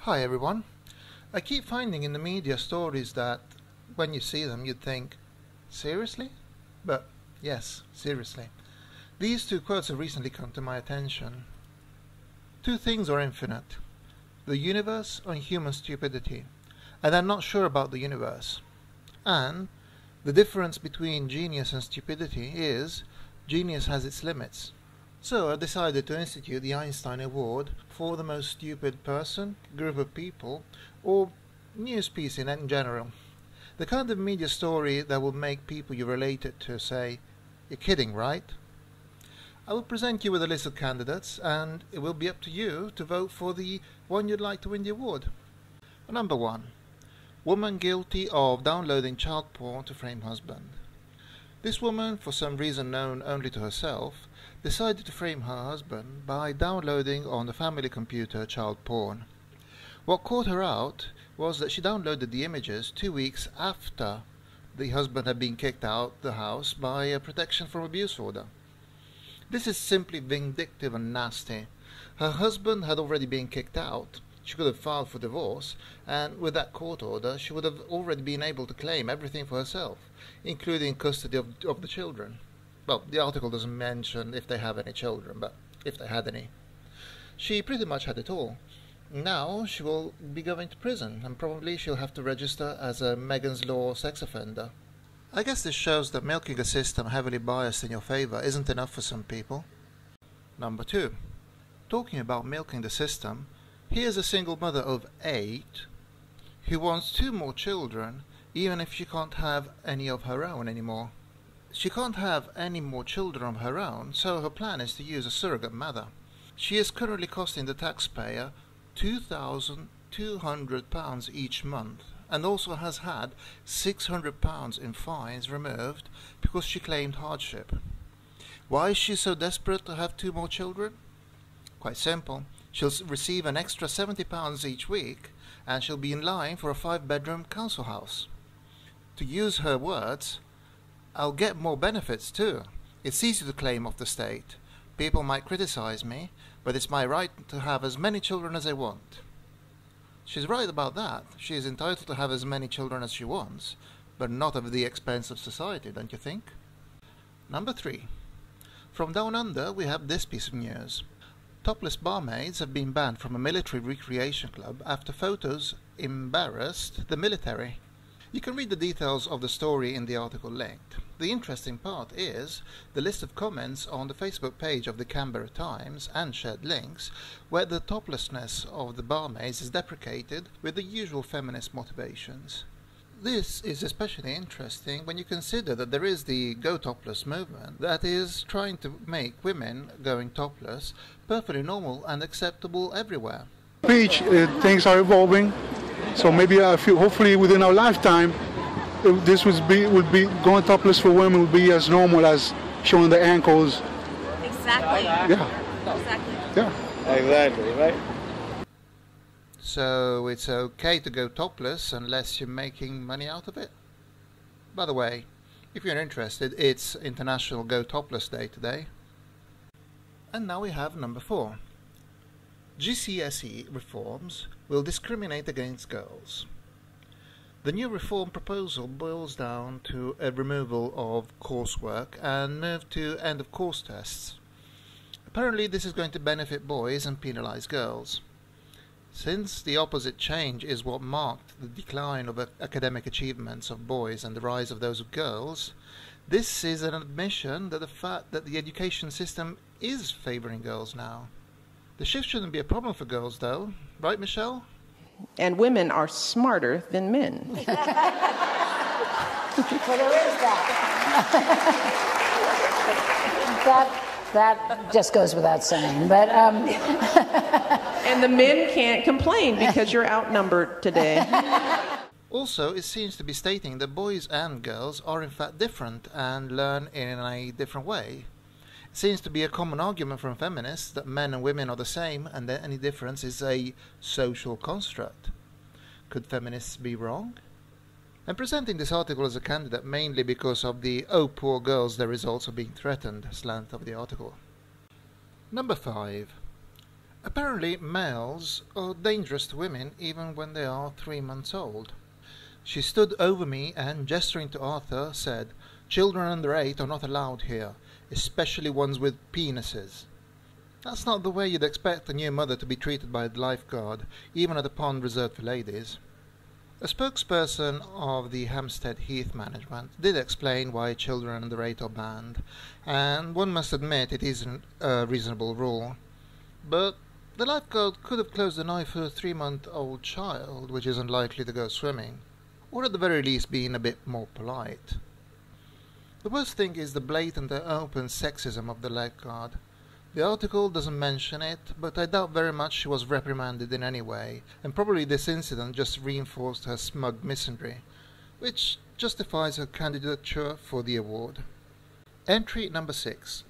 Hi everyone. I keep finding in the media stories that when you see them you'd think, seriously? But yes, seriously. These two quotes have recently come to my attention. Two things are infinite: the universe and human stupidity, and I'm not sure about the universe. And the difference between genius and stupidity is genius has its limits. So I decided to institute the Einstein Award for the most stupid person, group of people, or news piece in general. The kind of media story that will make people you relate it to say, "You're kidding, right?" I will present you with a list of candidates, and it will be up to you to vote for the one you'd like to win the award. Number 1. Woman guilty of downloading child porn to frame husband. This woman, for some reason known only to herself, decided to frame her husband by downloading on the family computer child porn. What caught her out was that she downloaded the images 2 weeks after the husband had been kicked out the house by a protection from abuse order. This is simply vindictive and nasty. Her husband had already been kicked out. She could have filed for divorce, and with that court order she would have already been able to claim everything for herself, including custody of the children. Well, the article doesn't mention if they have any children, but if they had any. She pretty much had it all. Now she will be going to prison, and probably she'll have to register as a Megan's Law sex offender. I guess this shows that milking a system heavily biased in your favour isn't enough for some people. Number 2. Talking about milking the system, here's a single mother of 8 who wants 2 more children, even if she can't have any of her own anymore. She can't have any more children of her own, so her plan is to use a surrogate mother. She is currently costing the taxpayer £2,200 each month, and also has had £600 in fines removed because she claimed hardship. Why is she so desperate to have 2 more children? Quite simple. She'll receive an extra £70 each week, and she'll be in line for a 5-bedroom council house. To use her words, "I'll get more benefits too. It's easy to claim off the state. People might criticize me, but it's my right to have as many children as I want." She's right about that. She is entitled to have as many children as she wants, but not at the expense of society, don't you think? Number 3. From down under we have this piece of news. Topless barmaids have been banned from a military recreation club after photos embarrassed the military. You can read the details of the story in the article linked. The interesting part is the list of comments on the Facebook page of the Canberra Times and shared links, where the toplessness of the barmaids is deprecated with the usual feminist motivations. This is especially interesting when you consider that there is the Go Topless movement that is trying to make women going topless perfectly normal and acceptable everywhere. Speech, things are evolving, so maybe I feel hopefully within our lifetime this would be going topless for women would be as normal as showing the ankles. Exactly. Yeah. Exactly. Yeah. Exactly, right? So it's okay to go topless unless you're making money out of it? By the way, if you're interested, it's International Go Topless Day today. And now we have number 4. GCSE reforms will discriminate against girls. The new reform proposal boils down to a removal of coursework and move to end-of-course tests. Apparently this is going to benefit boys and penalise girls. Since the opposite change is what marked the decline of academic achievements of boys and the rise of those of girls, this is an admission that the fact that the education system is favouring girls now. The shift shouldn't be a problem for girls though, right Michelle? And women are smarter than men. Well, there is that. That just goes without saying, but And the men can't complain because you're outnumbered today. Also, it seems to be stating that boys and girls are in fact different and learn in a different way. It seems to be a common argument from feminists that men and women are the same and that any difference is a social construct. Could feminists be wrong? I'm presenting this article as a candidate mainly because of the "oh poor girls, their results are being threatened" slant of the article. Number 5. Apparently, males are dangerous to women even when they are 3 months old. She stood over me and, gesturing to Arthur, said, "Children under 8 are not allowed here, especially ones with penises." That's not the way you'd expect a new mother to be treated by a lifeguard, even at a pond reserved for ladies. A spokesperson of the Hampstead Heath management did explain why children under 8 are banned, and one must admit it isn't a reasonable rule. But the lifeguard could have closed an eye for a 3-month-old child, which isn't likely to go swimming, or at the very least been a bit more polite. The worst thing is the blatant and open sexism of the lifeguard. The article doesn't mention it, but I doubt very much she was reprimanded in any way, and probably this incident just reinforced her smug misandry, which justifies her candidature for the award. Entry number 6.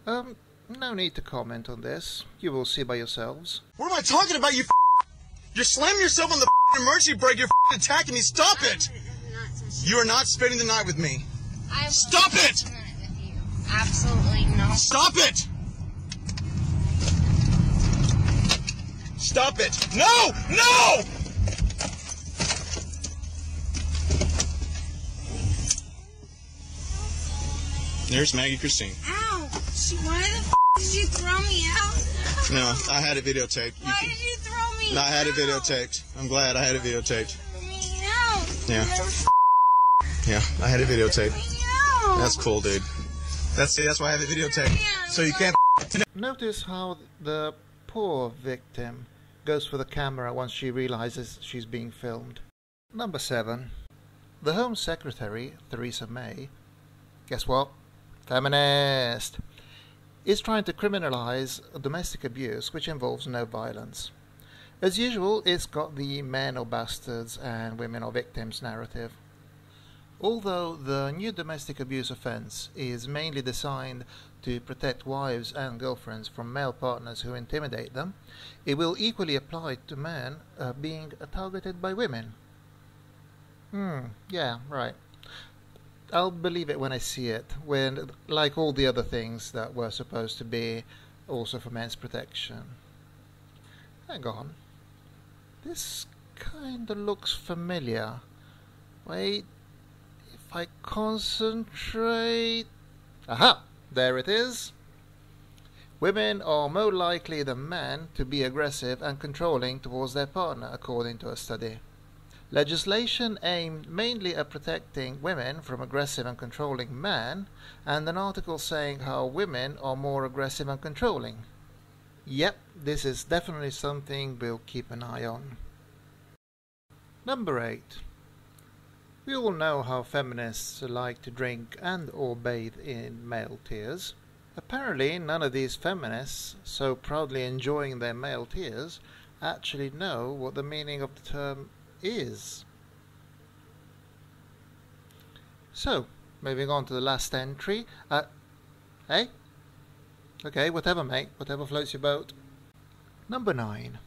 No need to comment on this. You will see by yourselves. What am I talking about, you You're slamming yourself on the emergency brake, you're attacking me, stop it! You are not spending the night with me. Stop it! Absolutely no. Stop it! Stop it! No! No! There's Maggie Christine. Ow! Why the did you throw me out? No, I had it videotaped. Why did you throw me out? No, I had it videotaped. I'm glad I had it videotaped. No. Yeah. Yeah, I had it videotaped. No. That's cool, dude. That's why I have it videotaped. So you can't. Notice how the poor victim goes for the camera once she realizes she's being filmed. Number 7. The Home Secretary, Theresa May, guess what? Feminist! Is trying to criminalize domestic abuse which involves no violence. As usual, it's got the men are bastards and women are victims narrative. Although the new domestic abuse offence is mainly designed to protect wives and girlfriends from male partners who intimidate them, it will equally apply to men being targeted by women. Yeah, right. I'll believe it when I see it, when, like all the other things that were supposed to be also for men's protection. Hang on. This kinda looks familiar. Wait, if I concentrate... Aha! There it is! Women are more likely than men to be aggressive and controlling towards their partner, according to a study. Legislation aimed mainly at protecting women from aggressive and controlling men, and an article saying how women are more aggressive and controlling. Yep, this is definitely something we'll keep an eye on. Number 8. We all know how feminists like to drink and or bathe in male tears. Apparently none of these feminists, so proudly enjoying their male tears, actually know what the meaning of the term is. So, moving on to the last entry. Hey? Okay, whatever mate, whatever floats your boat. Number 9.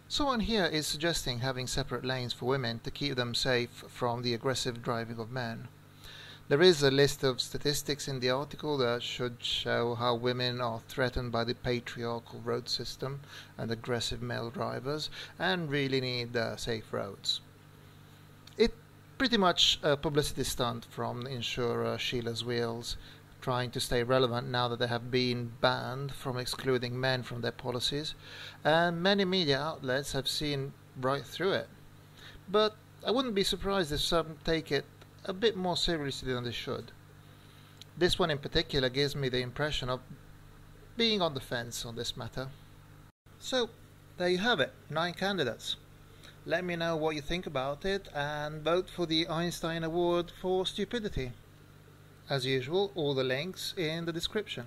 Someone here is suggesting having separate lanes for women to keep them safe from the aggressive driving of men. There is a list of statistics in the article that should show how women are threatened by the patriarchal road system and aggressive male drivers and really need safe roads. It's pretty much a publicity stunt from insurer Sheila's Wheels, trying to stay relevant now that they have been banned from excluding men from their policies, and many media outlets have seen right through it. But I wouldn't be surprised if some take it a bit more seriously than they should. This one in particular gives me the impression of being on the fence on this matter. So, there you have it, 9 candidates. Let me know what you think about it and vote for the Einstein Award for Stupidity. As usual, all the links in the description.